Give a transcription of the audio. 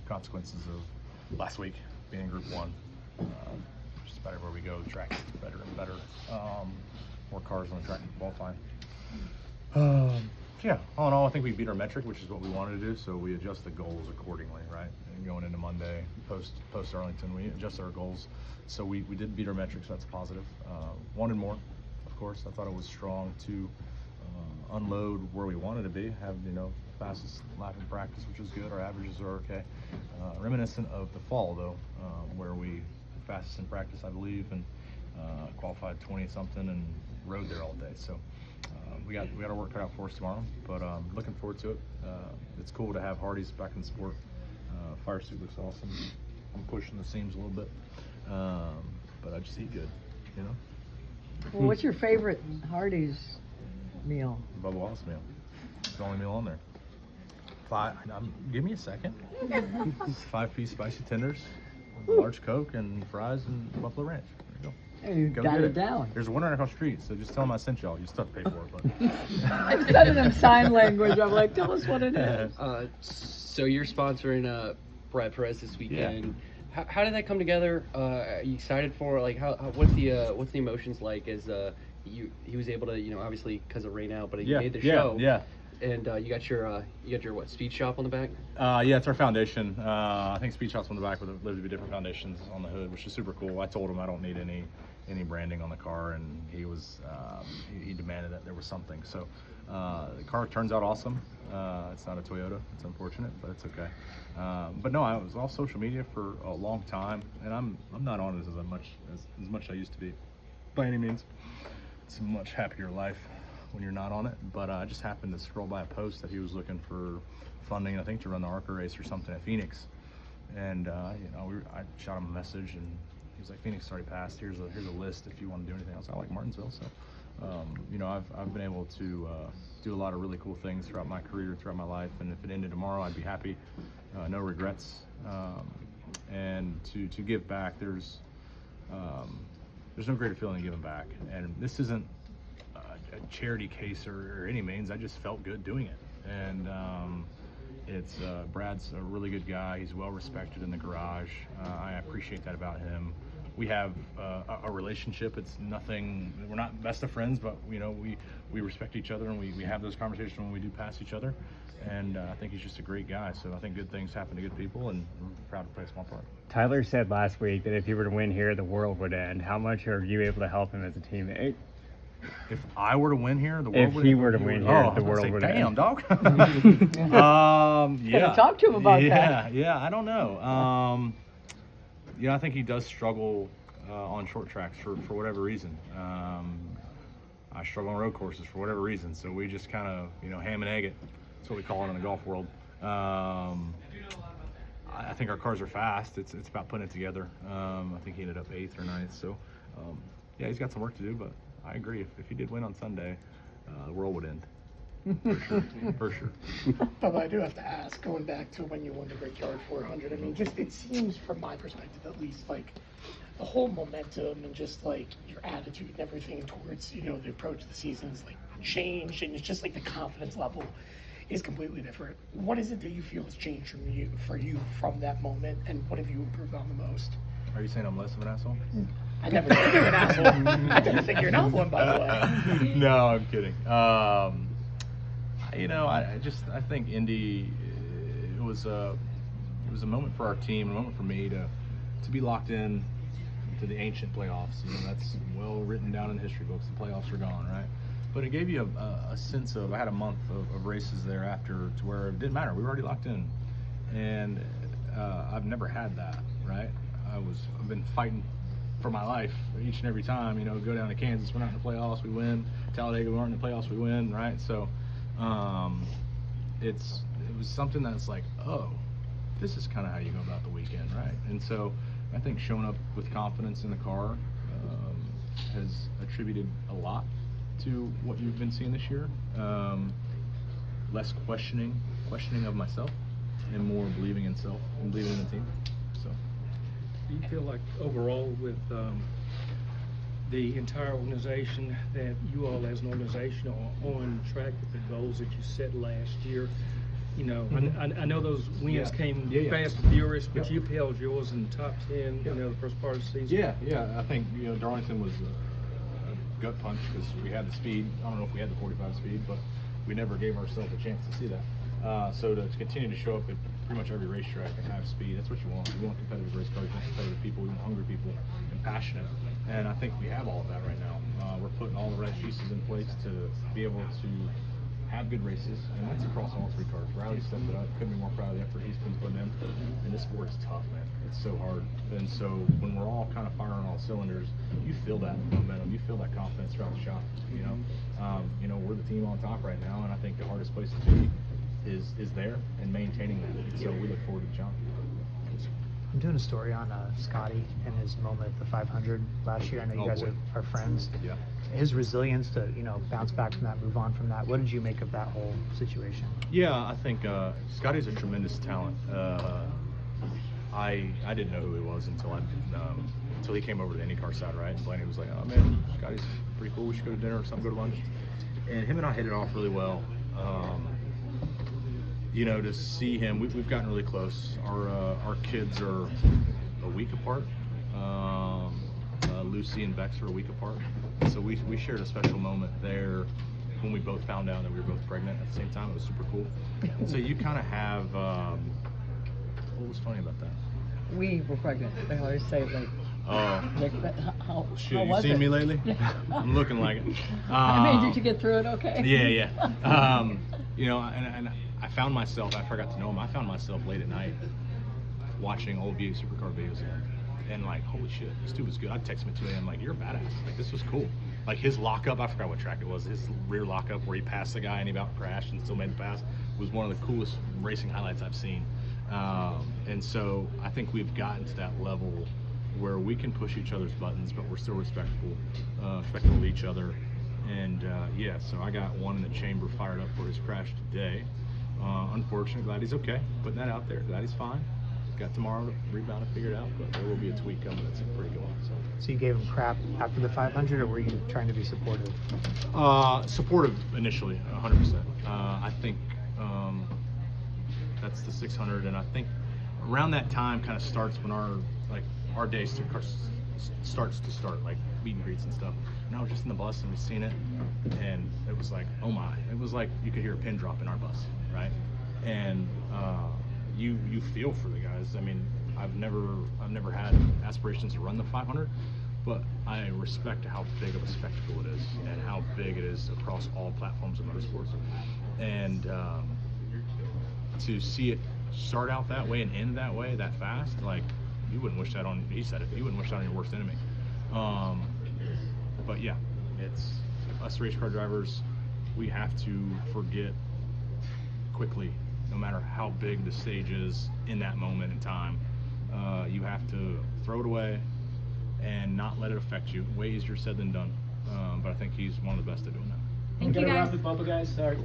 consequences of last week being in Group 1. Just about everywhere we go, the track gets better and better. More cars on the track qualifying. Yeah, all in all, I think we beat our metric, which is what we wanted to do, so we adjust the goals accordingly, right? And going into Monday, post Arlington, we adjusted our goals. So we did beat our metrics, so that's positive. Wanted more, of course. I thought it was strong to unload where we wanted to be, have, fastest lap in practice, which was good. Our averages are okay. Reminiscent of the fall, though, where we fastest in practice, I believe, and qualified 20-something and rode there all day. So we got our work cut out for us tomorrow, but looking forward to it. It's cool to have Hardee's back in the sport. Fire suit looks awesome. I'm pushing the seams a little bit, but I just eat good, Well, what's your favorite Hardee's meal? Bubba Wallace meal. It's the only meal on there. Give me a second. 5-piece spicy tenders, large Coke, and fries and Buffalo Ranch. There you go. Hey, you got it down. There's one right across the street, so just tell them I sent y'all. You still have to pay for it, but I'm sending them sign language. I'm like, tell us what it is. So you're sponsoring Brad Perez this weekend. Yeah. How did that come together? Are you excited for it? Like, what's the emotions like as he was able to, obviously because of rain out, but he made the show. Yeah. And you got your what, speed shop on the back? Yeah, it's our foundation. I think speed shop's on the back with lives to be different foundations on the hood, which is super cool. I told him I don't need any branding on the car, and he was he demanded that there was something. So the car turns out awesome. It's not a Toyota. It's unfortunate, but it's okay. But no, I was off social media for a long time, and I'm not on it as much as I used to be, by any means. It's a much happier life when you're not on it, but I just happened to scroll by a post that he was looking for funding, I think, to run the ARCA race or something at Phoenix, and I shot him a message, and he was like, "Phoenix already passed. Here's a list if you want to do anything else." I like Martinsville, so I've been able to do a lot of really cool things throughout my career, throughout my life, and if it ended tomorrow, I'd be happy. No regrets, and to give back, there's no greater feeling than giving back, and this isn't a charity case or any means. I just felt good doing it, and Brad's a really good guy. He's well respected in the garage. I appreciate that about him. We have a relationship. It's nothing. We're not best of friends, but we respect each other, and we have those conversations when we do pass each other. And I think he's just a great guy. So I think good things happen to good people, and I'm proud to play a small part. Tyler said last week that if he were to win here, the world would end. How much are you able to help him as a teammate? If I were to win here, the world would end. If he were to win here, the world would end. Damn, dog. Yeah. Talk to him about that. Yeah, I don't know. I think he does struggle on short tracks for whatever reason. I struggle on road courses for whatever reason. So we just kind of, ham and egg it. That's what we call it in the golf world. I think our cars are fast. It's about putting it together. I think he ended up 8th or 9th. So, he's got some work to do, but I agree. If he did win on Sunday, the world would end. For sure. Bubba, I do have to ask, going back to when you won the Brickyard 400, I mean, just it seems from my perspective at least, like the whole momentum and just like your attitude and everything towards, the approach of the season is like changed, and it's just like the confidence level is completely different. What is it that you feel has changed for you from that moment, and what have you improved on the most? Are you saying I'm less of an asshole? I never think you're an asshole. I didn't think you're not one, by the way. No, I'm kidding. I think Indy, it was a moment for our team, a moment for me to be locked in to the ancient playoffs. That's well written down in the history books. The playoffs are gone, right? But it gave you a sense of, I had a month of races thereafter to where it didn't matter. We were already locked in. And I've never had that, right? I've been fighting for my life each and every time, go down to Kansas, we're not in the playoffs, we win. Talladega, we aren't in the playoffs, we win, right? So it was something that's like, oh, this is kind of how you go about the weekend, right? And so I think showing up with confidence in the car has attributed a lot to what you've been seeing this year. Less questioning of myself, and more believing in self and believing in the team. So, do you feel like overall with the entire organization that you all as an organization are on track with the goals that you set last year? You know, I know those wins came Yeah. fast and furious, but Yep. you've held yours in the top 10, you know, the first part of the season. Yeah. I think Darlington was a gut punch because we had the speed. I don't know if we had the 45 speed, but we never gave ourselves a chance to see that. So to continue to show up at pretty much every racetrack and have speed, that's what you want. You want competitive race cars, you want competitive people, you want hungry people, and passionate. And I think we have all of that right now. We're putting all the right pieces in place to be able to have good races, and that's across all three cars. Riley stepped it up. Couldn't be more proud of the effort he's been putting in. And this sport is tough, man. It's so hard. And so when we're all kind of firing on all cylinders, you feel that momentum, you feel that confidence throughout the shop. We're the team on top right now, and I think the hardest place to be is there and maintaining that. So we look forward to the challenge. I'm doing a story on Scotty and his moment at the 500 last year. I know you guys are friends. Yeah. His resilience to bounce back from that, move on from that. What did you make of that whole situation? Yeah, I think Scotty's a tremendous talent. I didn't know who he was until he came over to the IndyCar side, right? And Blaney was like, "Oh man, Scotty's pretty cool. We should go to dinner or something, go to lunch." And him and I hit it off really well. To see him, we've gotten really close. Our kids are a week apart. Lucy and Bex are a week apart. So we shared a special moment there when we both found out that we were both pregnant at the same time. It was super cool. So you kind of have, what was funny about that? We were pregnant. They always say, like, how Shoot, how you was seen it? me lately? I'm looking like it. I mean, did you get through it okay? Yeah. And I found myself, after I got to know him, I found myself late at night watching old supercar videos of him. And like, holy shit, this dude was good. I'd text him at 2 a.m. like, you're a badass. Like, this was cool. Like his lockup, I forgot what track it was. His rear lockup where he passed the guy and he about crashed and still made the pass was one of the coolest racing highlights I've seen. And so I think we've gotten to that level where we can push each other's buttons, but we're still respectful of each other. And so I got one in the chamber fired up for his crash today. Unfortunately, glad he's okay. Putting that out there. Glad he's fine. Got tomorrow to rebound and figure it out, but there will be a tweak coming. That's a pretty good one. So you gave him crap after the 500, or were you trying to be supportive? Supportive initially, 100%. I think that's the 600, and I think around that time kind of starts when our day starts to start, like meet and greets and stuff. And I was just in the bus and we seen it, and it was like, oh my! It was like you could hear a pin drop in our bus, right? And you feel for the guys. I mean, I've never had aspirations to run the 500, but I respect how big of a spectacle it is and how big it is across all platforms of motorsports. And to see it start out that way and end that way, that fast, like, you wouldn't wish that on, he said it, you wouldn't wish that on your worst enemy. But yeah, it's us race car drivers, we have to forget quickly, no matter how big the stage is in that moment in time. You have to throw it away and not let it affect you. Way easier said than done. But I think he's one of the best at doing that. Thank you, guys. Bubba, guys. Sorry.